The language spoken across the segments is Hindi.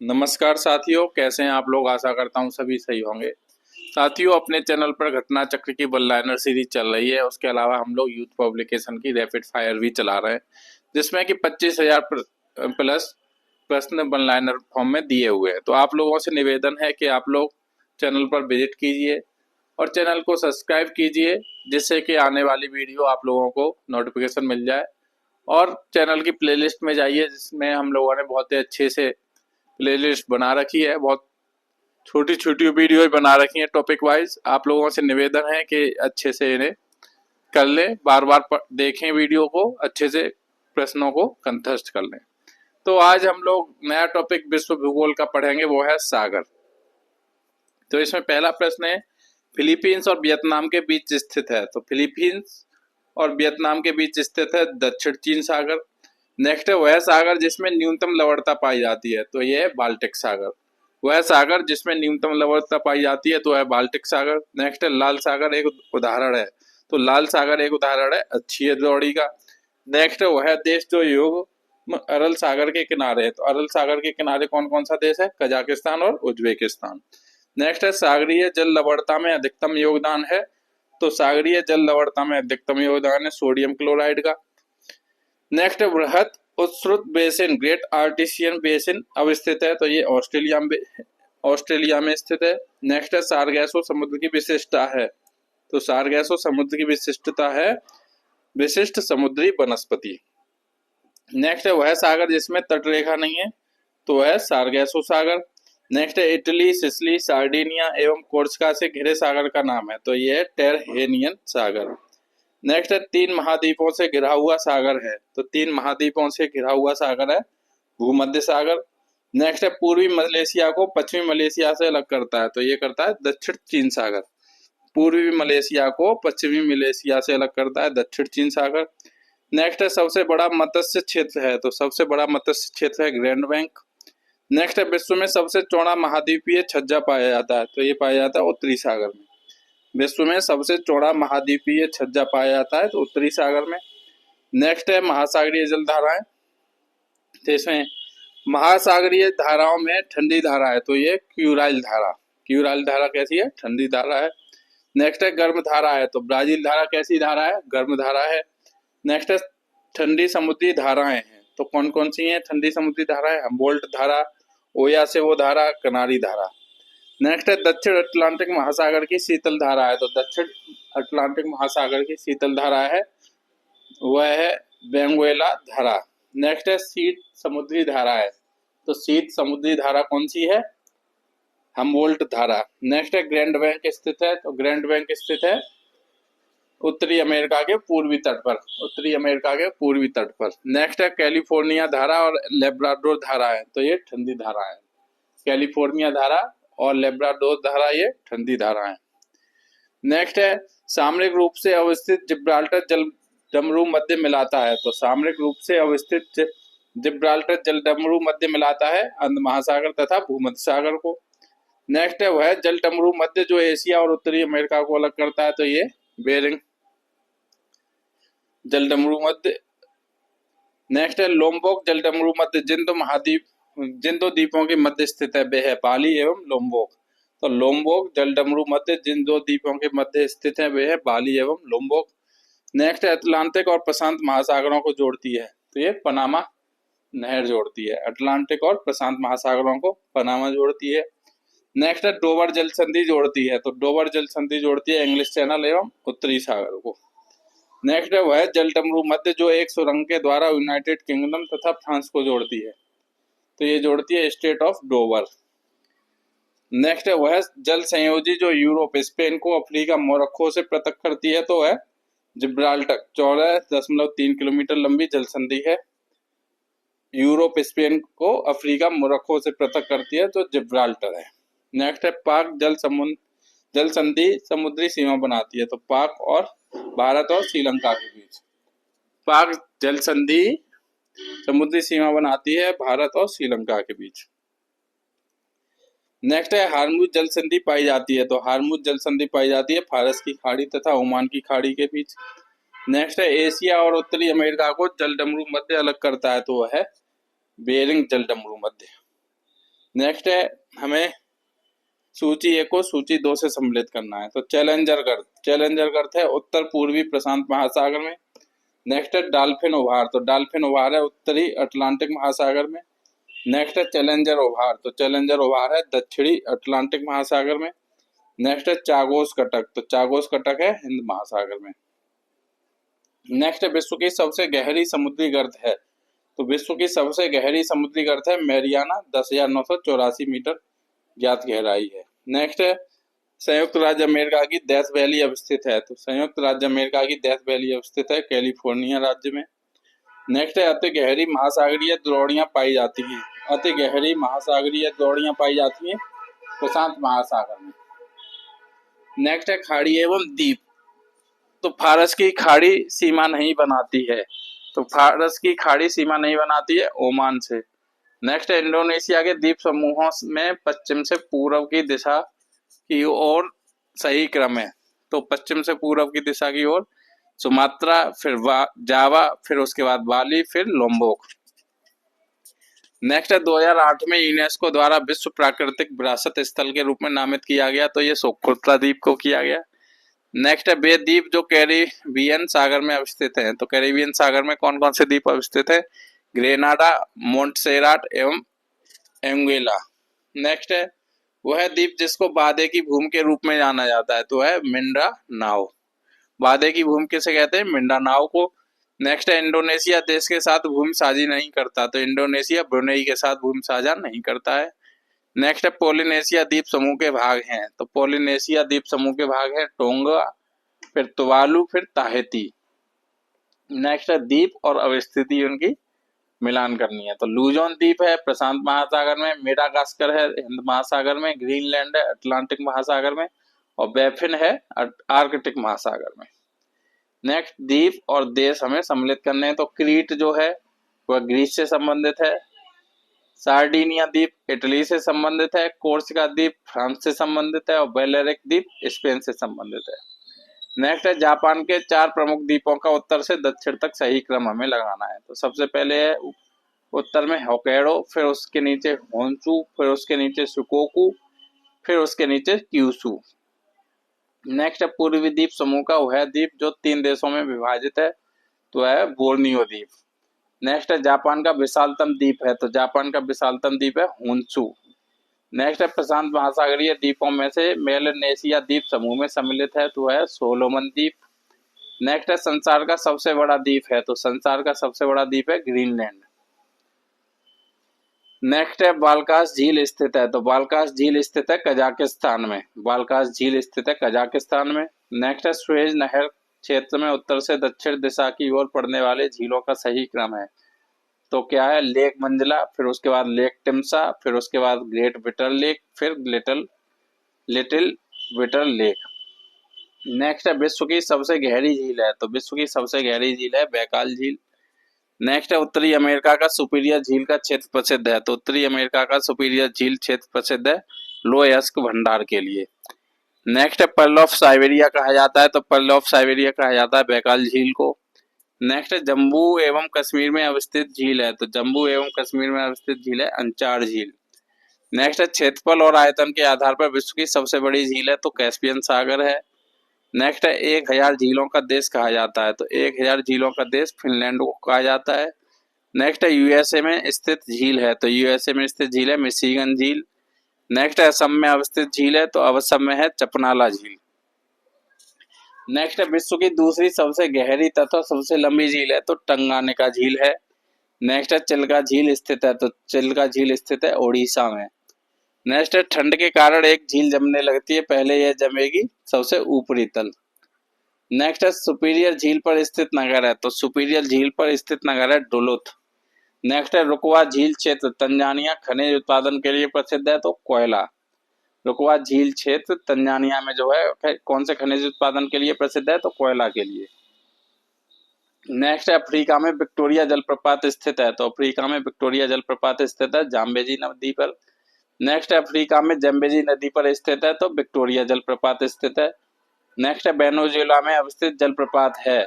नमस्कार साथियों, कैसे हैं आप लोग। आशा करता हूं सभी सही होंगे। साथियों, अपने चैनल पर घटना चक्र की वन लाइनर सीरीज चल रही है। उसके अलावा हम लोग यूथ पब्लिकेशन की रैपिड फायर भी चला रहे हैं, जिसमें कि 25,000 प्लस प्रश्न वन लाइनर फॉर्म में दिए हुए हैं। तो आप लोगों से निवेदन है कि आप लोग चैनल पर विजिट कीजिए और चैनल को सब्सक्राइब कीजिए, जिससे कि आने वाली वीडियो आप लोगों को नोटिफिकेशन मिल जाए। और चैनल की प्लेलिस्ट में जाइए, जिसमें हम लोगों ने बहुत ही अच्छे से प्लेलिस्ट बना रखी है। बहुत छोटी छोटी वीडियो बना रखी है टॉपिक वाइज। आप लोगों से निवेदन है कि अच्छे से इन्हें कर लें, बार बार देखें वीडियो को, अच्छे से प्रश्नों को कंठस्थ कर लें। तो आज हम लोग नया टॉपिक विश्व भूगोल का पढ़ेंगे, वो है सागर। तो इसमें पहला प्रश्न है, फिलीपींस और वियतनाम के बीच स्थित है। तो फिलीपींस और वियतनाम के बीच स्थित है दक्षिण चीन सागर। नेक्स्ट है, वह सागर जिसमें न्यूनतम लवणता पाई जाती है। तो यह है बाल्टिक सागर। वह सागर जिसमें न्यूनतम लवणता पाई जाती है तो है बाल्टिक सागर। नेक्स्ट है, लाल सागर एक उदाहरण है। तो लाल सागर एक उदाहरण है अक्षीय द्रोणी का। नेक्स्ट है, वह देश जो योग अरल सागर के किनारे है। तो अरल सागर के किनारे कौन कौन सा देश है? कजाकिस्तान और उज्बेकिस्तान। नेक्स्ट है, सागरीय जल लवणता में अधिकतम योगदान है। तो सागरीय जल लवणता में अधिकतम योगदान है सोडियम क्लोराइड का। नेक्स्ट, बृहत उत्सुत बेसिन ग्रेट आर्टिसियन बेसिन अवस्थित है। तो ये ऑस्ट्रेलिया में स्थित है। नेक्स्ट है, सारगैसो समुद्र की विशिष्टता है। तो सारगैसो समुद्र की विशिष्टता है विशिष्ट समुद्री वनस्पति। नेक्स्ट है, वह सागर जिसमें तटरेखा नहीं है। तो वह सारगैसो सागर। नेक्स्ट है, इटली सिसिली सार्डिनिया एवं कोर्सिका से घिरे सागर का नाम है। तो यह है टेरहेनियन सागर। नेक्स्ट है, तीन महाद्वीपों से घिरा हुआ सागर है। तो तीन महाद्वीपों से घिरा हुआ सागर है भूमध्य सागर। नेक्स्ट है, पूर्वी मलेशिया को पश्चिमी मलेशिया से अलग करता है। तो ये करता है दक्षिण चीन सागर। पूर्वी मलेशिया को पश्चिमी मलेशिया से अलग करता है दक्षिण चीन सागर। नेक्स्ट है, सबसे बड़ा मत्स्य क्षेत्र है। तो सबसे बड़ा मत्स्य क्षेत्र है ग्रैंड बैंक। नेक्स्ट है, विश्व में सबसे चौड़ा महाद्वीपीय छज्जा पाया जाता है। तो ये पाया जाता है उत्तरी सागर में। विश्व में सबसे चौड़ा महाद्वीपीय छज्जा पाया जाता है तो उत्तरी सागर में। नेक्स्ट है, महासागरीय जल धाराएं। तो इसमें महासागरीय धाराओं में ठंडी धारा है। तो ये क्यूराइल धारा। क्यूराइल धारा कैसी है? ठंडी धारा है। नेक्स्ट है, गर्म धारा है। तो ब्राजील धारा कैसी धारा है? गर्म धारा है। नेक्स्ट है, ठंडी समुद्री धाराएं हैं। तो कौन कौन सी हैं ठंडी समुद्री धाराएं? हम्बोल्ट धारा, ओया से वो धारा, कनारी धारा। नेक्स्ट है, दक्षिण अटलांटिक महासागर की शीतल धारा है। तो दक्षिण अटलांटिक महासागर की शीतल धारा है वह है वेनेजुएला धारा। नेक्स्ट है, शीत समुद्री धारा है। तो शीत समुद्री धारा कौन सी है? हम्बोल्ट धारा। नेक्स्ट है, ग्रैंड बैंक स्थित है। तो ग्रैंड बैंक स्थित है उत्तरी अमेरिका के पूर्वी तट पर। उत्तरी अमेरिका के पूर्वी तट पर। नेक्स्ट है, कैलिफोर्निया धारा और लेब्राडोर धारा है। तो ये ठंडी धारा है। कैलिफोर्निया धारा और लेब्राडोर धारा ये ठंडी धारा है। नेक्स्ट है, सामरिक रूप से अवस्थित जिब्राल्टर जल डमरू मध्य मिलाता है। तो सामरिक रूप से अवस्थित जिब्राल्टर जल डमरू मध्य मिलाता है अंध महासागर तथा भूमध्य सागर को। नेक्स्ट है, वह जल डमरू मध्य जो एशिया और उत्तरी अमेरिका को अलग करता है। तो ये बेरिंग जल डमरू मध्य। नेक्स्ट है, लोम्बोक जल डमरू मध्य जिन दो द्वीपों के मध्य स्थित है वे है बाली एवं लोम्बोक। तो लोम्बोक जल डमरू मध्य जिन दो द्वीपों के मध्य स्थित है वे है बाली एवं लोम्बोक। नेक्स्ट है, अटलांटिक और प्रशांत महासागरों को जोड़ती है। तो ये पनामा नहर जोड़ती है। अटलांटिक और प्रशांत महासागरों को पनामा जोड़ती है। नेक्स्ट है, डोवर जल संधि जोड़ती है। तो डोवर जल संधि जोड़ती है इंग्लिश चैनल एवं उत्तरी सागर को। नेक्स्ट है, वह जल डमरू मध्य जो एक सुरंग के द्वारा यूनाइटेड किंगडम तथा फ्रांस को जोड़ती है। तो ये जोड़ती है स्टेट ऑफ डोवर। नेक्स्ट है, वह जल संयोजी जो यूरोप स्पेन को अफ्रीका मोरक्को से पृथक करती है। तो है जिब्राल्टर। 14.3 किलोमीटर लंबी जल संधि है। यूरोप स्पेन को अफ्रीका मोरक्को से पृथक करती है तो जिब्राल्टर है। नेक्स्ट है, पाक जल संधि समुद्री सीमा बनाती है। तो पाक और भारत और श्रीलंका के बीच पाक जल संधि समुद्री सीमा बनाती है भारत और श्रीलंका के बीच। नेक्स्ट है, हार्मुज जल संधि पाई जाती है। तो हार्मुज जल संधि पाई जाती है फारस की खाड़ी तथा ओमान की खाड़ी के बीच। नेक्स्ट है, एशिया और उत्तरी अमेरिका को जल डमरू मध्य अलग करता है। तो वह है बेरिंग जल डमरू मध्य। नेक्स्ट है हमें सूची 1 को सूची 2 से सम्मिलित करना है। तो चैलेंजर गर्त है उत्तर पूर्वी प्रशांत महासागर में। नेक्स्ट है डॉल्फिन उभार, तो डॉल्फिन उभार है उत्तरी अटलांटिक महासागर में। नेक्स्ट है चैलेंजर उभार, तो चैलेंजर उभार है दक्षिणी अटलांटिक महासागर में। नेक्स्ट है चागोस कटक, तो चागोस कटक है हिंद महासागर में। नेक्स्ट है विश्व की सबसे गहरी समुद्री गर्त है, तो विश्व की सबसे गहरी समुद्री गर्त है मैरियाना, 10,984 मीटर ज्ञात गहराई है। नेक्स्ट है संयुक्त राज्य अमेरिका की डेथ वैली अवस्थित है, तो संयुक्त राज्य अमेरिका की डेथ वैली अवस्थित है कैलिफोर्निया राज्य में। नेक्स्ट है अति गहरी महासागरीय द्रोणियां पाई जाती हैं, अति गहरी महासागरीय द्रोणियां पाई जाती हैं प्रशांत महासागर में। नेक्स्ट है खाड़ी एवं द्वीप, तो फारस की खाड़ी सीमा नहीं बनाती है, तो फारस की खाड़ी सीमा नहीं बनाती है ओमान से। नेक्स्ट है इंडोनेशिया के द्वीप समूहों में पश्चिम से पूर्व की दिशा की ओर सही क्रम है, तो पश्चिम से पूर्व की दिशा की ओर सुमात्रा, फिर जावा, फिर उसके बाद बाली, फिर लोम्बोक। नेक्स्ट है 2008 में यूनेस्को द्वारा विश्व प्राकृतिक विरासत स्थल के रूप में नामित किया गया, तो ये सोकोत्रा द्वीप को किया गया। नेक्स्ट है वे द्वीप जो कैरिबियन सागर में अवस्थित हैं, तो कैरिबियन सागर में कौन कौन से द्वीप अवस्थित है, ग्रेनाडा, मोंटसेराट एवं एंगुइला। नेक्स्ट है वह द्वीप जिसको वादे की भूमि के रूप में जाना जाता है, तो है मिंडानाओ। वादे की भूमि किसे कहते हैं, मिंडानाओ को। नेक्स्ट है इंडोनेशिया देश के साथ भूमि साझी नहीं करता, तो इंडोनेशिया ब्रुनेई के साथ भूमि साझा नहीं करता है। नेक्स्ट है पोलिनेशिया द्वीप समूह के भाग हैं, तो पोलिनेशिया द्वीप समूह के भाग है टोंगा, फिर तुवालू, फिर ताहिती। नेक्स्ट है द्वीप और अवस्थिति उनकी मिलान करनी है, तो लूजोन द्वीप है प्रशांत महासागर में, मेडागास्कर है हिंद महासागर में, ग्रीनलैंड है अटलांटिक महासागर में, और बैफिन है आर्कटिक महासागर में। नेक्स्ट द्वीप और देश हमें सम्मिलित करने हैं, तो क्रीट जो है वह ग्रीस से संबंधित है, सार्डिनिया द्वीप इटली से संबंधित है, कोर्सिका द्वीप फ्रांस से संबंधित है, और बेलेरिक द्वीप स्पेन से संबंधित है। नेक्स्ट है जापान के 4 प्रमुख द्वीपों का उत्तर से दक्षिण तक सही क्रम हमें लगाना है, तो सबसे पहले है उत्तर में होक्काइडो, फिर उसके नीचे होन्शु, फिर उसके नीचे शुकोकू, फिर उसके नीचे क्यूशू। नेक्स्ट है पूर्वी द्वीप समूह का वह द्वीप जो 3 देशों में विभाजित है, तो है बोर्नियो द्वीप। नेक्स्ट है जापान का विशालतम द्वीप है, तो जापान का विशालतम द्वीप है होन्शु। नेक्स्ट है प्रशांत महासागरीय द्वीपों में से मेलानेशिया द्वीप समूह में सम्मिलित है, तो है सोलोमन द्वीप। नेक्स्ट है संसार का सबसे बड़ा द्वीप है, तो संसार का सबसे बड़ा द्वीप है ग्रीनलैंड। नेक्स्ट है बालकास झील स्थित है, तो बालकास झील स्थित है कजाकिस्तान में, बालकास झील स्थित है कजाकिस्तान में। नेक्स्ट है स्वेज नहर क्षेत्र में उत्तर से दक्षिण दिशा की ओर पड़ने वाले झीलों का सही क्रम है, तो क्या है लेक मंजला, फिर उसके बाद लेक टिम्सा, फिर उसके बाद ग्रेट बिटर लेक, फिर लिटिल बिटर लेक। नेक्स्ट है विश्व की सबसे गहरी झील है, तो विश्व की सबसे गहरी झील है बैकाल झील। नेक्स्ट है उत्तरी अमेरिका का सुपीरियर झील का क्षेत्र प्रसिद्ध है, तो उत्तरी अमेरिका का सुपीरियर झील क्षेत्र प्रसिद्ध है लोयस्क भंडार के लिए। नेक्स्ट है पर्ल ऑफ साइबेरिया कहा जाता है, तो पर्ल ऑफ साइबेरिया कहा जाता है बैकाल झील को। नेक्स्ट है जम्मू एवं कश्मीर में अवस्थित झील है, तो जम्मू एवं कश्मीर में अवस्थित झील है अंचार झील। नेक्स्ट है क्षेत्रफल और आयतन के आधार पर विश्व की सबसे बड़ी झील है, तो कैस्पियन सागर है। नेक्स्ट है 1000 झीलों का देश कहा जाता है, तो 1000 झीलों का देश फिनलैंड को कहा जाता है। नेक्स्ट है यूएसए में स्थित झील है, तो यूएसए में स्थित झील है मिशिगन झील। नेक्स्ट है असम में अवस्थित झील है, तो असम में है चपनाला झील। नेक्स्ट है विश्व की दूसरी सबसे गहरी तथा सबसे लंबी झील है, तो टंगानिका झील है। नेक्स्ट है चिल्का झील स्थित है, तो चिल्का झील स्थित है ओडिशा में। नेक्स्ट है ठंड के कारण एक झील जमने लगती है, पहले यह जमेगी सबसे ऊपरी तल। नेक्स्ट है सुपीरियर झील पर स्थित नगर है, तो सुपीरियर झील पर स्थित नगर है डुलुथ। नेक्स्ट है रुकवा झील क्षेत्र तंजानिया खनिज उत्पादन के लिए प्रसिद्ध है, तो कोयला। रुकवा झील क्षेत्र तंजानिया में जो है कौन से खनिज उत्पादन के लिए प्रसिद्ध है, तो कोयला के लिए। नेक्स्ट है अफ्रीका में विक्टोरिया जलप्रपात स्थित है, तो अफ्रीका में विक्टोरिया जलप्रपात स्थित है जाम्बेजी नदी पर। नेक्स्ट है अफ्रीका में जम्बेजी नदी पर स्थित है, तो विक्टोरिया जलप्रपात स्थित है। नेक्स्ट है वेनेजुएला में अवस्थित जलप्रपात है,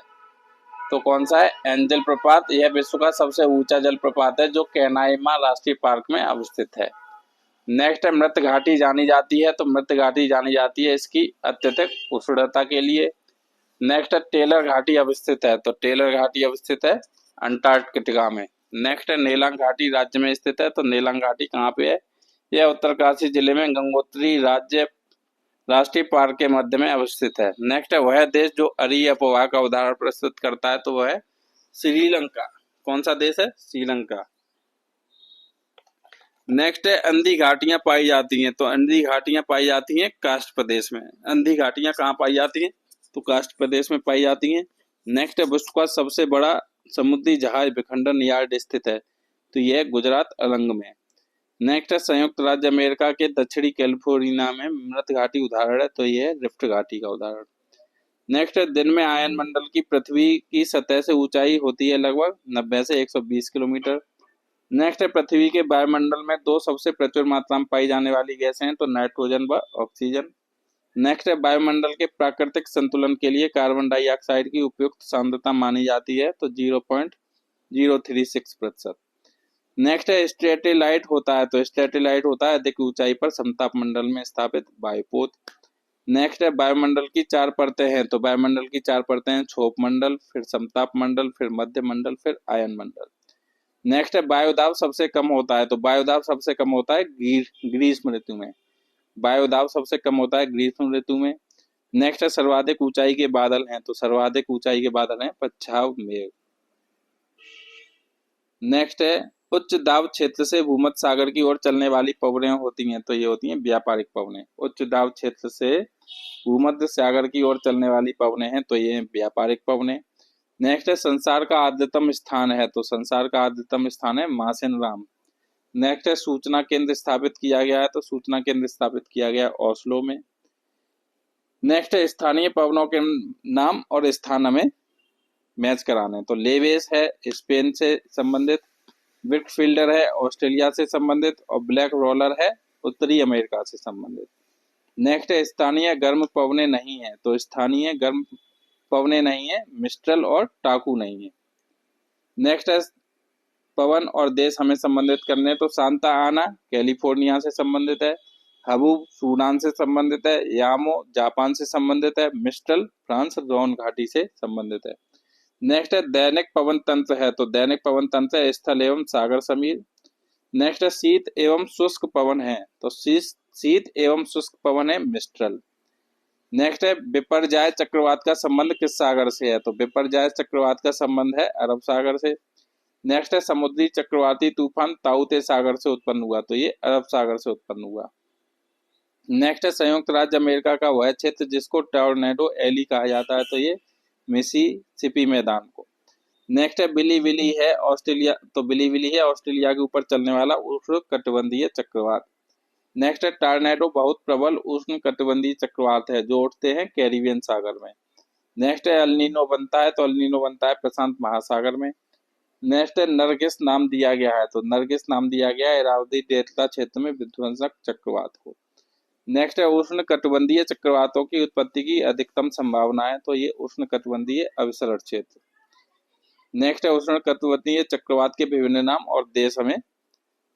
तो कौन सा है एंजल प्रपात। यह विश्व का सबसे ऊंचा जलप्रपात है जो कैनाइमा राष्ट्रीय पार्क में अवस्थित है। नेक्स्ट है मृत घाटी जानी जाती है, तो मृत घाटी जानी जाती है इसकी अत्यधिक उष्णता के लिए। नेक्स्ट है टेलर घाटी अवस्थित है, तो टेलर घाटी अवस्थित है अंटार्कटिका में। नेक्स्ट है नेलांग घाटी राज्य में स्थित है, तो नेलांग घाटी कहाँ पे है? यह उत्तरकाशी जिले में गंगोत्री राज्य राष्ट्रीय पार्क के मध्य में अवस्थित है। नेक्स्ट है वह देश जो अरीय अफवाह का उदाहरण प्रस्तुत करता है, तो वह है श्रीलंका। कौन सा देश है? श्रीलंका। नेक्स्ट है अंधी घाटियां पाई जाती हैं, तो अंधी घाटियां पाई जाती हैं कास्ट प्रदेश में। अंधी घाटियां कहाँ पाई जाती हैं? तो कास्ट प्रदेश में पाई जाती हैं। नेक्स्ट है विश्व का सबसे बड़ा समुद्री जहाज विखंडन यार्ड स्थित है, तो यह गुजरात अलंग में। नेक्स्ट है संयुक्त राज्य अमेरिका के दक्षिणी कैलिफोर्निया में मृत घाटी उदाहरण है, तो यह रिफ्ट घाटी का उदाहरण। नेक्स्ट है दिन में आयन मंडल की पृथ्वी की सतह से ऊंचाई होती है लगभग 90 से 120 किलोमीटर। नेक्स्ट है पृथ्वी के वायुमंडल में दो सबसे प्रचुर मात्रा में पाई जाने वाली गैसें हैं, तो नाइट्रोजन व ऑक्सीजन। नेक्स्ट है वायुमंडल के प्राकृतिक संतुलन के लिए कार्बन डाइऑक्साइड की उपयुक्त सांद्रता मानी जाती है, तो 0.036%। नेक्स्ट है स्ट्रेटेलाइट होता है, तो स्ट्रेटेलाइट होता है अधिक ऊंचाई पर समताप मंडल में स्थापित वायुपोत। नेक्स्ट है वायुमंडल की चार परतें हैं, तो वायुमंडल की चार परतें हैं क्षोभ मंडल, फिर समताप मंडल, फिर मध्य मंडल, फिर आयन मंडल। नेक्स्ट है वायुदाब सबसे कम होता है, तो वायुदाब सबसे कम होता है ग्रीष्म ऋतु में। वायुदाब सबसे कम होता है ग्रीष्म ऋतु में। नेक्स्ट है सर्वाधिक ऊंचाई के बादल हैं, तो सर्वाधिक ऊंचाई के बादल हैं पच्छाव मेघ। नेक्स्ट है उच्च दाब क्षेत्र से भूमध्य सागर की ओर चलने वाली पवनें होती हैं, तो ये होती हैं व्यापारिक पवनें। उच्च दाब क्षेत्र से भूमध्य सागर की ओर चलने वाली पवनें हैं, तो ये व्यापारिक पवनें। नेक्स्ट है संसार का आर्द्रतम स्थान है, तो संसार का आर्द्रतम स्थान है मासिन राम। नेक्स्ट है सूचना केंद्र स्थापित किया गया है, तो सूचना केंद्र स्थापित किया गया ओस्लो में। नेक्स्ट है स्थानीय पवनों के नाम और स्थान हमें मैच कराने, तो लेवेस है स्पेन से संबंधित, विटफील्डर है ऑस्ट्रेलिया से संबंधित, और ब्लैक रोलर है उत्तरी अमेरिका से संबंधित। नेक्स्ट है स्थानीय गर्म पवनें नहीं है, तो स्थानीय गर्म पवनें नहीं है मिस्ट्रल और टाकू नहीं है। नेक्स्ट है पवन और देश हमें संबंधित करने, तो सांता आना कैलिफोर्निया से संबंधित है, हबूब सूडान से संबंधित है, यामो जापान से संबंधित है, मिस्ट्रल फ्रांस रोन घाटी से संबंधित है। नेक्स्ट है दैनिक पवन तंत्र है, तो दैनिक पवन तंत्र है स्थल एवं सागर समीर। नेक्स्ट है शीत एवं शुष्क पवन है, तो शीत एवं शुष्क पवन है मिस्ट्रल। नेक्स्ट है विपर्जय चक्रवात का संबंध किस सागर से है, तो विपर्जय चक्रवात का संबंध है अरब सागर से। नेक्स्ट है समुद्री चक्रवाती तूफान ताउते सागर से उत्पन्न हुआ, तो ये अरब सागर से उत्पन्न हुआ। नेक्स्ट है संयुक्त राज्य अमेरिका का वह क्षेत्र जिसको टॉर्नेडो एली कहा जाता है, तो ये मिसिसिपी मैदान को। नेक्स्ट है बिली विली है ऑस्ट्रेलिया, तो बिली विली है ऑस्ट्रेलिया के ऊपर चलने वाला उष्ण कटिबंधीय चक्रवात। नेक्स्ट है टॉर्नेडो बहुत प्रबल उष्ण कटिबंधीय चक्रवात है जो उठते हैं कैरिबियन सागर में। नेक्स्ट है अल्नीनो बनता है, तो अल्नीनो बनता है प्रशांत महासागर में। नेक्स्ट है नरगिस नाम दिया गया है, तो नरगिस नाम दिया गया है इरावदी डेल्टा क्षेत्र में विध्वंसक चक्रवात को। नेक्स्ट है उष्ण कटिबंधीय चक्रवातों की उत्पत्ति की अधिकतम संभावना है, तो ये उष्ण कटिबंधीय अविसरण क्षेत्र। नेक्स्ट है उष्ण कटिबंधीय चक्रवात के विभिन्न नाम और देश हमें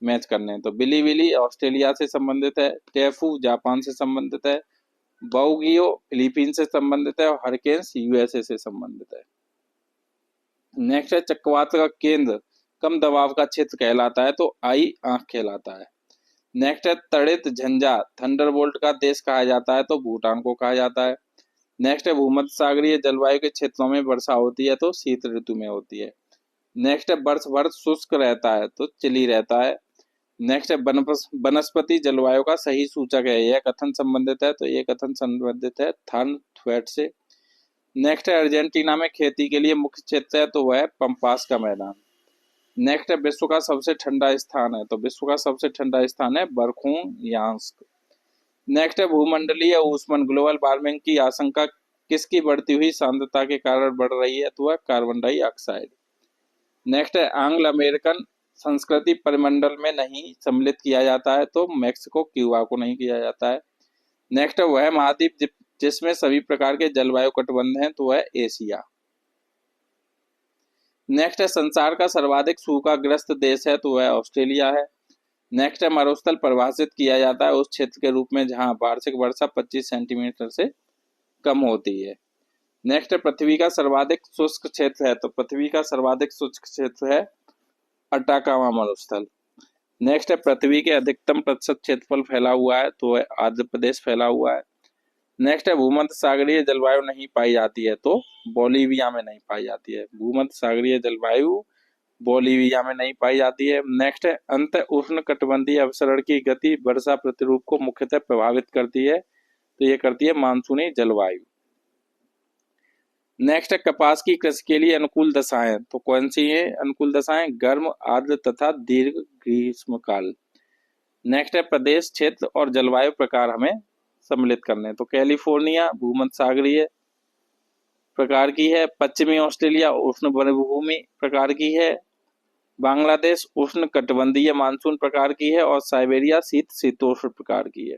मैच करने हैं, तो बिली विली ऑस्ट्रेलिया से संबंधित है, टेफू जापान से संबंधित है, बाउगियो फिलीपीन से संबंधित है, और हरिकेन्स यूएसए से संबंधित है। नेक्स्ट है चक्रवात का केंद्र कम दबाव का क्षेत्र कहलाता है, तो आई आंख कहलाता है। नेक्स्ट है तड़ित झंझा थंडरबोल्ट का देश कहा जाता है, तो भूटान को कहा जाता है। नेक्स्ट है भूमध्य सागरीय जलवायु के क्षेत्रों में वर्षा होती है, तो शीत ऋतु में होती है। नेक्स्ट है वर्ष भर शुष्क रहता है, तो चिली रहता है। नेक्स्ट है वनस्पति जलवायु का सही सूचक है, यह कथन संबंधित है, तो ये कथन संबंधित है थर्नथ्वेट से। नेक्स्ट है अर्जेंटीना में खेती के लिए मुख्य क्षेत्र है, तो वह पंपास का मैदान। नेक्स्ट है विश्व का सबसे ठंडा स्थान है, तो विश्व का सबसे ठंडा स्थान है बरखूयान्स्क। नेक्स्ट है भूमंडलीय ऊष्मन ग्लोबल वार्मिंग की आशंका किसकी बढ़ती हुई सांद्रता के कारण बढ़ रही है, तो वह कार्बन डाइऑक्साइड। नेक्स्ट है एंग्लो अमेरिकन संस्कृति परिमंडल में नहीं सम्मिलित किया जाता है, तो मैक्सिको क्यूबा को नहीं किया जाता है। नेक्स्ट है वह महाद्वीप जिसमें सभी प्रकार के जलवायु कटिबंध हैं, तो वह एशिया। नेक्स्ट है संसार का सर्वाधिक सूखाग्रस्त देश है, तो वह ऑस्ट्रेलिया है। नेक्स्ट है मरुस्थल परिभाषित किया जाता है उस क्षेत्र के रूप में जहां वार्षिक वर्षा 25 सेंटीमीटर से कम होती है। नेक्स्ट है पृथ्वी का सर्वाधिक शुष्क क्षेत्र है, तो पृथ्वी का सर्वाधिक शुष्क क्षेत्र है अटाकामा मरुस्थल। नेक्स्ट है पृथ्वी के अधिकतम प्रतिशत क्षेत्रफल फैला हुआ है, तो वह आंध्र प्रदेश फैला हुआ है। नेक्स्ट है भूमध्य सागरीय जलवायु नहीं पाई जाती है, तो बोलीविया में नहीं पाई जाती है। भूमध्य सागरीय जलवायु बोलीविया में नहीं पाई जाती है। नेक्स्ट है अंत उष्ण कटिबंधीय अवसरण की गति वर्षा प्रतिरूप को मुख्यतः प्रभावित करती है, तो ये करती है मानसूनी जलवायु। नेक्स्ट है कपास की कृषि के लिए अनुकूल दशाएं, तो कौन सी है अनुकूल दशाएं? गर्म, आर्द्र तथा दीर्घ ग्रीष्मकाल। नेक्स्ट है प्रदेश, क्षेत्र और जलवायु प्रकार हमें सम्मिलित करने हैं, तो कैलिफोर्निया भूमध्य सागरीय प्रकार की है, पश्चिमी ऑस्ट्रेलिया उष्ण वनभूमि प्रकार की है, बांग्लादेश उष्ण कटिबंधीय मानसून प्रकार की है और साइबेरिया शीतोष्ण प्रकार की है।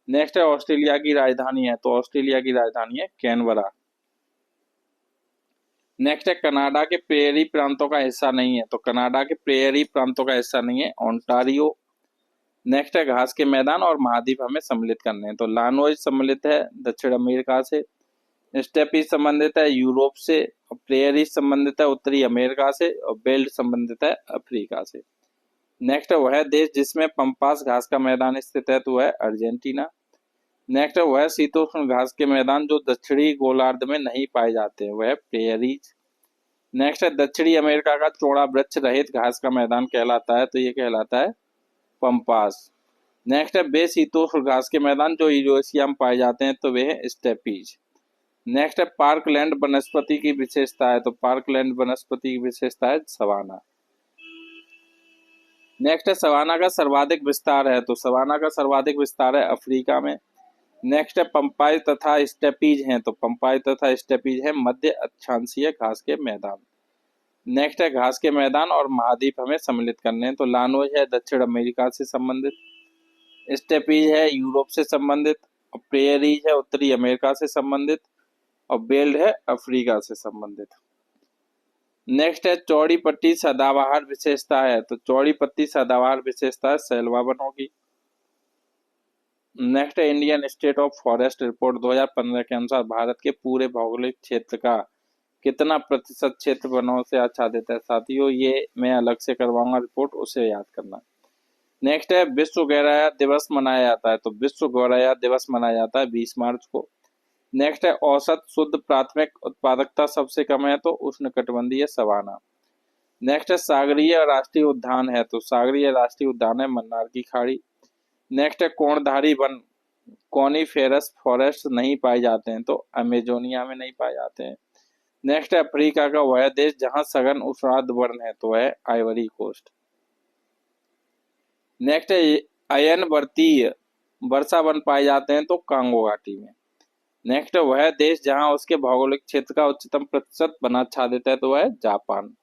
नेक्स्ट है ऑस्ट्रेलिया की राजधानी है, तो ऑस्ट्रेलिया की राजधानी है कैनबरा। नेक्स्ट है कनाडा के प्रेयरी प्रांतों का हिस्सा नहीं है, तो कनाडा के प्रेयरी प्रांतों का हिस्सा नहीं है ओंटारियो। नेक्स्ट है घास के मैदान और महाद्वीप हमें सम्मिलित करने हैं, तो लानोज सम्मिलित है दक्षिण अमेरिका से, स्टेपी संबंधित है यूरोप से, और प्रेयरी संबंधित है उत्तरी अमेरिका से, और बेल्ट संबंधित है अफ्रीका से। नेक्स्ट है वह देश जिसमें पंपास घास का मैदान स्थित है, तो वह अर्जेंटीना। नेक्स्ट है वह शीतोष्ण घास के मैदान जो दक्षिणी गोलार्ध में नहीं पाए जाते हैं, वह प्रेयरीज। नेक्स्ट है दक्षिणी अमेरिका का चौड़ा वृक्ष रहित घास का मैदान कहलाता है, तो ये कहलाता है पंपास। नेक्स्ट है बेशीतोष्ण घास के मैदान जो यूरेशिया में पाए जाते हैं, तो वे है स्टेपीज। नेक्स्ट है पार्कलैंड वनस्पति की विशेषता है, तो पार्कलैंड वनस्पति की विशेषता है सवाना। नेक्स्ट है सवाना का सर्वाधिक विस्तार है, तो सवाना का सर्वाधिक विस्तार है अफ्रीका में। नेक्स्ट है पंपाई तथा स्टेपीज हैं, तो पंपाई तथा स्टेपीज है मध्य अक्षांशीय घास के मैदान। नेक्स्ट है घास के मैदान और महाद्वीप हमें सम्मिलित करने हैं, तो लानोज है दक्षिण अमेरिका से संबंधित, स्टेपीज है यूरोप से संबंधित, और प्रेयरीज है उत्तरी अमेरिका से संबंधित, और बेल्ट है अफ्रीका से संबंधित। नेक्स्ट है चौड़ी पट्टी सदाबहार विशेषता है, तो चौड़ी पट्टी सदाबहार विशेषता है सैलवा वनों की। नेक्स्ट है Indian state of forest report 2015 के अनुसार भारत के पूरे भौगोलिक क्षेत्र का कितना प्रतिशत क्षेत्र वनों से आच्छादित है। साथियों ये मैं अलग से करवाऊंगा रिपोर्ट, उसे याद करना। नेक्स्ट है विश्व गौरैया दिवस मनाया जाता है, तो विश्व गौरैया दिवस मनाया जाता है 20 मार्च को। नेक्स्ट है औसत शुद्ध प्राथमिक उत्पादकता सबसे कम है, तो उष्णकटिबंधीय सवाना। नेक्स्ट है सागरीय राष्ट्रीय उद्यान है, तो सागरीय राष्ट्रीय उद्यान है मन्नार की खाड़ी। नेक्स्ट है कोणधारी वन, कॉनिफेरस फॉरेस्ट नहीं पाए जाते हैं, तो अमेजोनिया में नहीं पाए जाते हैं। नेक्स्ट है अफ्रीका का वह देश जहां सघन उष्णार्द्र वर्ण है, तो है आइवरी कोस्ट। नेक्स्ट है अयन वर्तीय वर्षा वन पाए जाते हैं, तो कांगो घाटी में। नेक्स्ट है वह देश जहां उसके भौगोलिक क्षेत्र का उच्चतम प्रतिशत वनाच्छादित है, तो वह जापान।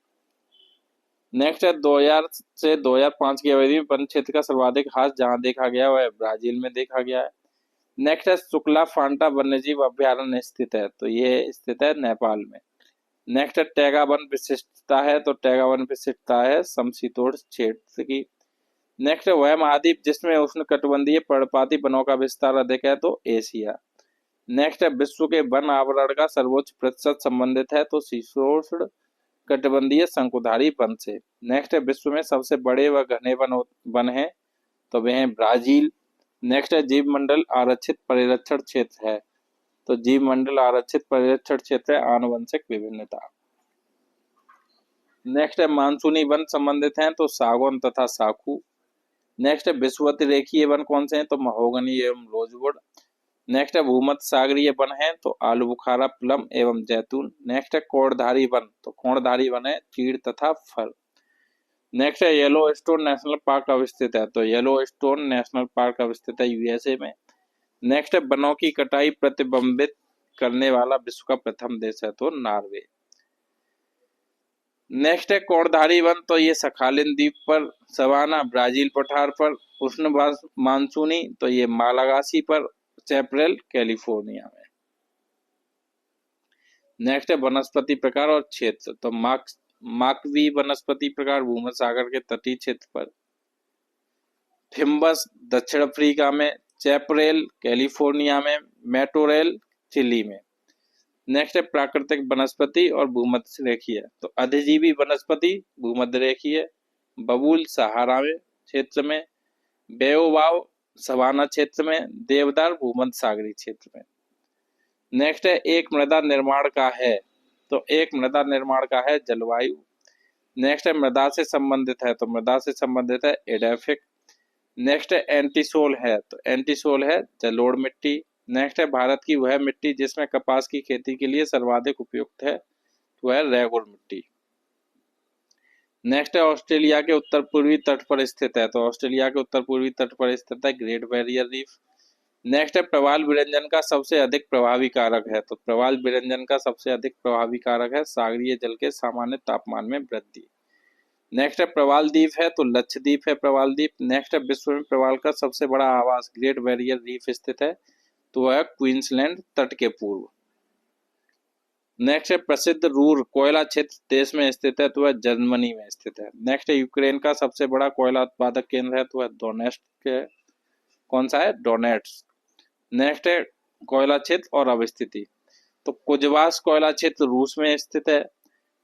नेक्स्ट है 2000 से 2005 की अवधि में वन क्षेत्र का सर्वाधिक ह्रास जहां देखा गया वह ब्राजील में देखा गया है। नेक्स्ट है शुक्ला फांटा वन्यजीव अभ्यारण्य स्थित है, तो ये स्थित है नेपाल में। नेक्स्ट है टैगा वन विशिष्टता है, तो टैगा वन विशिष्टता है समशीतोष्ण क्षेत्र की। नेक्स्ट है वह महाद्वीप जिसमें उष्णकटिबंधीय पर्णपाती वनों का विस्तार अधिक है, तो एशिया। नेक्स्ट है विश्व के वन आवरण का सर्वोच्च प्रतिशत संबंधित है, तो शीतोष्ण कटिबंधीय शंकुधारी वन से। नेक्स्ट है विश्व में सबसे बड़े व घने वन है, तो वे हैं ब्राजील। नेक्स्ट है जीव मंडल आरक्षित परिरक्षण क्षेत्र है, तो जीव मंडल आरक्षित परिरक्षण क्षेत्र है आनुवंशिक विभिन्नता। नेक्स्ट है मानसूनी वन संबंधित हैं, तो सागौन तथा साखू। नेक्स्ट है विषुवत रेखीय वन कौन से हैं, तो महोगनी एवं रोजवुड। नेक्स्ट है भूमध्य सागरीय वन है, तो आलू बुखारा प्लम एवं जैतून। नेक्स्ट है कोणधारी वन, तो कोणधारी वन है चीड़ तथा फल। नेक्स्ट है येलो स्टोन नेशनल पार्क अवस्थित है, तो येलो स्टोन नेशनल पार्क अवस्थित है यूएसए में। नेक्स्ट है वनों की कटाई प्रतिबंधित करने वाला विश्व का प्रथम देश है, तो नॉर्वे। नेक्स्ट है कोणधारी वन, तो ये सखालिन द्वीप पर, सवाना ब्राजील पठार पर, उष्ण मानसूनी तो ये मालागासी पर, चैपरेल कैलिफोर्निया में। नेक्स्ट है वनस्पति प्रकार और क्षेत्र, तो माकवी वनस्पति प्रकार भूमध्य सागर के तटीय क्षेत्र पर, फिम्बस दक्षिण अफ्रीका में, चैपरेल कैलिफोर्निया में, मेटोरेल चिली में। नेक्स्ट है प्राकृतिक वनस्पति और भूमध्य रेखीय। तो अधिजीवी वनस्पति भूमध्य रेखीय, बबूल सहारा में क्षेत्र में, बेओबाव सवाना क्षेत्र में, देवदार भूमध्य सागरीय क्षेत्र में। नेक्स्ट है एक मृदा निर्माण का है। तो एक मृदा निर्माण का है जलवायु। नेक्स्ट है मृदा से संबंधित है। तो मृदा से संबंधित है एडेफिक। नेक्स्ट है एंटीसोल है। तो एंटीसोल है जलोढ़ मिट्टी। नेक्स्ट है भारत की वह मिट्टी जिसमें कपास की खेती के लिए सर्वाधिक उपयुक्त है, तो है रेगुर मिट्टी। नेक्स्ट है ऑस्ट्रेलिया के उत्तर पूर्वी तट पर स्थित है। तो ऑस्ट्रेलिया के उत्तर पूर्वी तट पर स्थित है ग्रेट बैरियर रीफ। नेक्स्ट है प्रवाल विरंजन का सबसे अधिक प्रभावी कारक है। तो प्रवाल विरंजन का सबसे अधिक प्रभावी कारक है सागरीय जल के सामान्य तापमान में वृद्धि। नेक्स्ट है प्रवाल द्वीप है। तो लक्षद्वीप है प्रवाल द्वीप। नेक्स्ट है विश्व में प्रवाल का सबसे बड़ा आवास ग्रेट बैरियर रीफ स्थित है, तो वह क्वींसलैंड तट के पूर्व। नेक्स्ट है प्रसिद्ध रूर कोयला क्षेत्र देश में स्थित है, तो वह जर्मनी में स्थित है। नेक्स्ट है यूक्रेन का सबसे बड़ा कोयला उत्पादक केंद्र है, तो वह डोनेट्स्क है। कौन सा है? डोनेट्स्क। नेक्स्ट है कोयला क्षेत्र और अवस्थिति। तो कुजवास कोयला क्षेत्र रूस में स्थित है,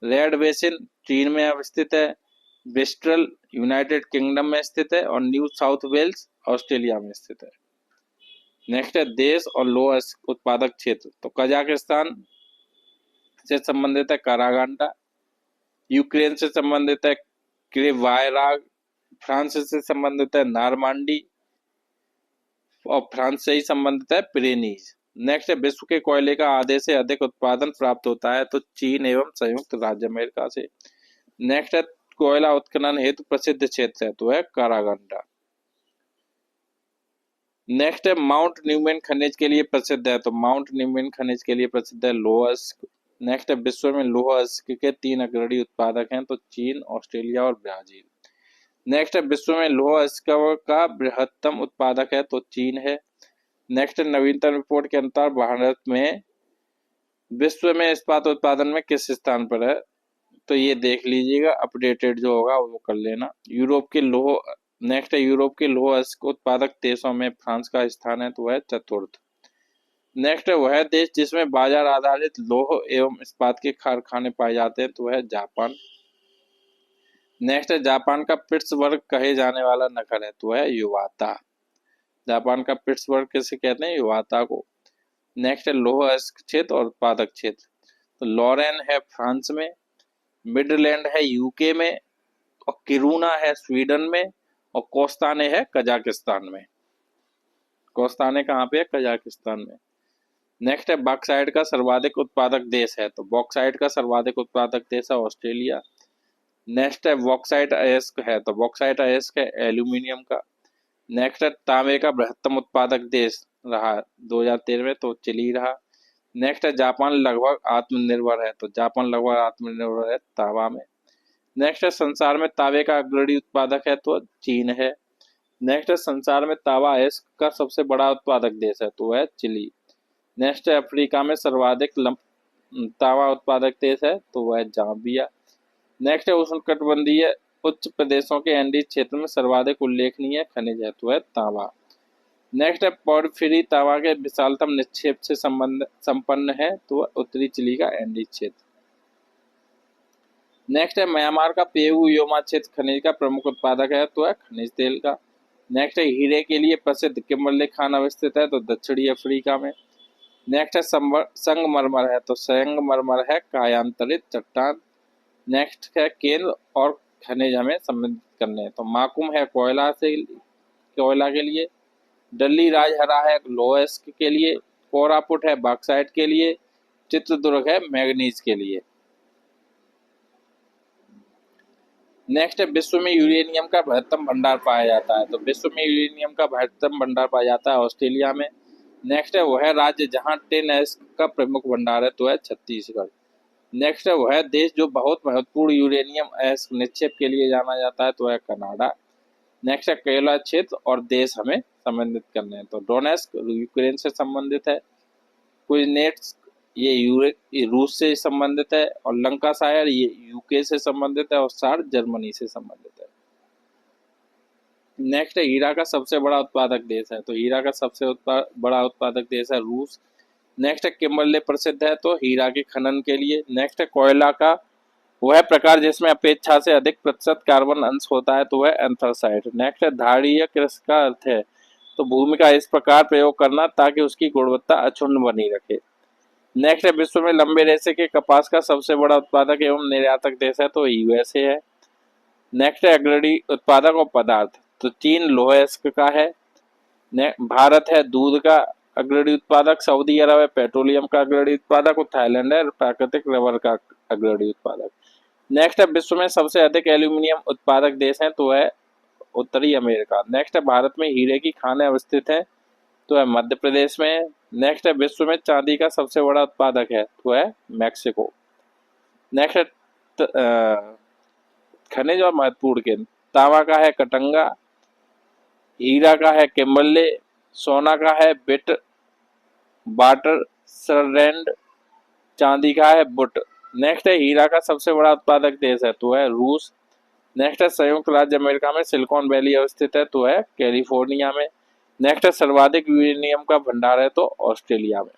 रेड बेसिन चीन में अवस्थित है, ब्रिस्टल यूनाइटेड किंगडम में स्थित है और न्यू साउथ वेल्स ऑस्ट्रेलिया में स्थित है। नेक्स्ट है देश और लौह उत्पादक क्षेत्र। तो कजाकिस्तान से संबंधित है कारागांडा, यूक्रेन से संबंधित है क्रिवायराग, फ्रांस से संबंधित है नारमांडी और फ्रांस से ही संबंधित है पिरेनीज। नेक्स्ट है विश्व के कोयले का आधे से अधिक उत्पादन प्राप्त होता है, तो चीन एवं संयुक्त राज्य अमेरिका से। नेक्स्ट है कोयला उत्खनन हेतु प्रसिद्ध क्षेत्र है, तो है कारागांडा। नेक्स्ट है माउंट न्यूमेन खनिज के लिए प्रसिद्ध है। तो माउंट न्यूमेन खनिज के लिए प्रसिद्ध है लोहस्क। नेक्स्ट है विश्व में लोहस्क के 3 अग्रणी उत्पादक हैं, तो चीन, ऑस्ट्रेलिया और ब्राजील। नेक्स्ट है विश्व में लोहस्क का बृहत्तम उत्पादक है, तो चीन है। नेक्स्ट है नवीनतम रिपोर्ट के अनुसार भारत में विश्व में इस्पात उत्पादन में किस स्थान पर है, तो ये देख लीजिएगा, अपडेटेड जो होगा वो कर लेना। यूरोप के लौह नेक्स्ट है यूरोप के लौह उत्पादक देशों में फ्रांस का स्थान है, तो वह चतुर्थ। नेक्स्ट है वह देश जिसमें बाजार आधारित लौह एवं इस्पात के कारखाने पाए जाते हैं, तो वह जापान। नेक्स्ट है जापान का पिट्सबर्ग कहे जाने वाला नगर है, तो वह युवाता। जापान का पिट्सबर्ग किसे कहते हैं? युवाता को। नेक्स्ट है लौह क्षेत्र और उत्पादक क्षेत्र। तो लॉरेन है फ्रांस में, मिडलैंड है यूके में और किरूना है स्वीडन में और कोस्ताने है कजाकिस्तान में। कोस्ताने कहाँ पे है? कजाकिस्तान में। नेक्स्ट है बॉक्साइट का सर्वाधिक उत्पादक देश है। तो बॉक्साइट का सर्वाधिक उत्पादक देश है ऑस्ट्रेलिया। नेक्स्ट है बॉक्साइट अयस्क है। तो बॉक्साइट अयस्क है एल्यूमिनियम का। नेक्स्ट है तांबे का बृहत्तम उत्पादक देश रहा 2013 में, तो चिली रहा। नेक्स्ट है जापान लगभग आत्मनिर्भर है। तो जापान लगभग आत्मनिर्भर है तांबा में। नेक्स्ट है संसार में तांबे का अग्रणी उत्पादक है, तो चीन है। नेक्स्ट है संसार में तांबा अयस्क का सबसे बड़ा उत्पादक देश है, तो वह चिली। नेक्स्ट है अफ्रीका में सर्वाधिक तांबा उत्पादक देश है, तो वह जाम्बिया। नेक्स्ट है उष्णकटिबंधीय उच्च प्रदेशों के एंडीज क्षेत्र में सर्वाधिक उल्लेखनीय खनिज है, तो है तांबा। नेक्स्ट है पोर्फिरी तांबा के विशालतम निक्षेप से संपन्न है, तो वह उत्तरी चिली का एंडीज क्षेत्र। नेक्स्ट है म्यांमार का पेगु योमा क्षेत्र खनिज का प्रमुख उत्पादक है, तो है खनिज तेल का। नेक्स्ट है हीरे के लिए प्रसिद्ध किम्बरले खान अवस्थित है, तो दक्षिणी अफ्रीका में। नेक्स्ट है संगमरमर है। तो संगमरमर है कायांतरित चट्टान। नेक्स्ट है केंद्र और खनिज हमें संबंधित करने हैं। तो माकुम है कोयला के लिए। डल्ली राजहरा है लोहस्क के लिए। कोरापुट है बॉक्साइट के लिए। चित्रदुर्ग है मैग्नीज के लिए। नेक्स्ट है विश्व में यूरेनियम का बृहत्तम भंडार पाया जाता है। तो विश्व में यूरेनियम का बृहत्तम भंडार पाया जाता है ऑस्ट्रेलिया में। नेक्स्ट है वह राज्य जहां टिन का प्रमुख भंडार है, तो है छत्तीसगढ़। नेक्स्ट है वह देश जो बहुत महत्वपूर्ण यूरेनियम निक्षेप के लिए जाना जाता है, तो है कनाडा। नेक्स्ट है कोयला क्षेत्र और देश हमें संबंधित करने हैं। तो डोनेस्क यूक्रेन से संबंधित है, कुइनेट्स ये रूस से संबंधित है और लंकाशायर ये यूके से संबंधित है और सार जर्मनी से संबंधित है। नेक्स्ट है हीरा का सबसे बड़ा उत्पादक देश है, तो हीरा का सबसे बड़ा उत्पादक देश है रूस। नेक्स्ट है किम्बरले प्रसिद्ध है तो हीरा के खनन के लिए। नेक्स्ट है कोयला का वह प्रकार जिसमें अपेक्षा से अधिक प्रतिशत कार्बन अंश होता है तो वह एंथ्रासाइट। नेक्स्ट है धारणीय कृषि का अर्थ है तो भूमि का इस प्रकार प्रयोग करना ताकि उसकी गुणवत्ता अक्षुण्ण बनी रखे। नेक्स्ट है विश्व में लंबे रेशे के कपास का सबसे बड़ा उत्पादक एवं निर्यातक देश है तो यूएसए है। नेक्स्ट है अग्रणी उत्पादक और पदार्थ, तो चीन लौह अयस्क का है। भारत है दूध का अग्रणी उत्पादक, सऊदी अरब है पेट्रोलियम का अग्रणी उत्पादक और थाईलैंड है प्राकृतिक रबर का अग्रणी उत्पादक। नेक्स्ट है विश्व में सबसे अधिक एल्यूमिनियम उत्पादक देश है तो है उत्तरी अमेरिका। नेक्स्ट है भारत में हीरे की खानें अवस्थित है तो है मध्य प्रदेश में। नेक्स्ट है विश्व में चांदी का सबसे बड़ा उत्पादक है तो है मैक्सिको। नेक्स्ट है खनिज और महत्वपूर्ण केंद्र, तांबा का है कटंगा, हीरा का है किम्बरले, सोना का है बिट वाटर सरलैंड, चांदी का है बुट। नेक्स्ट है हीरा का सबसे बड़ा उत्पादक देश है तो है रूस। नेक्स्ट है संयुक्त राज्य अमेरिका में सिलिकॉन वैली अवस्थित है तो है कैलिफोर्निया में। नेक्स्ट है सर्वाधिक यूरेनियम का भंडार है तो ऑस्ट्रेलिया में।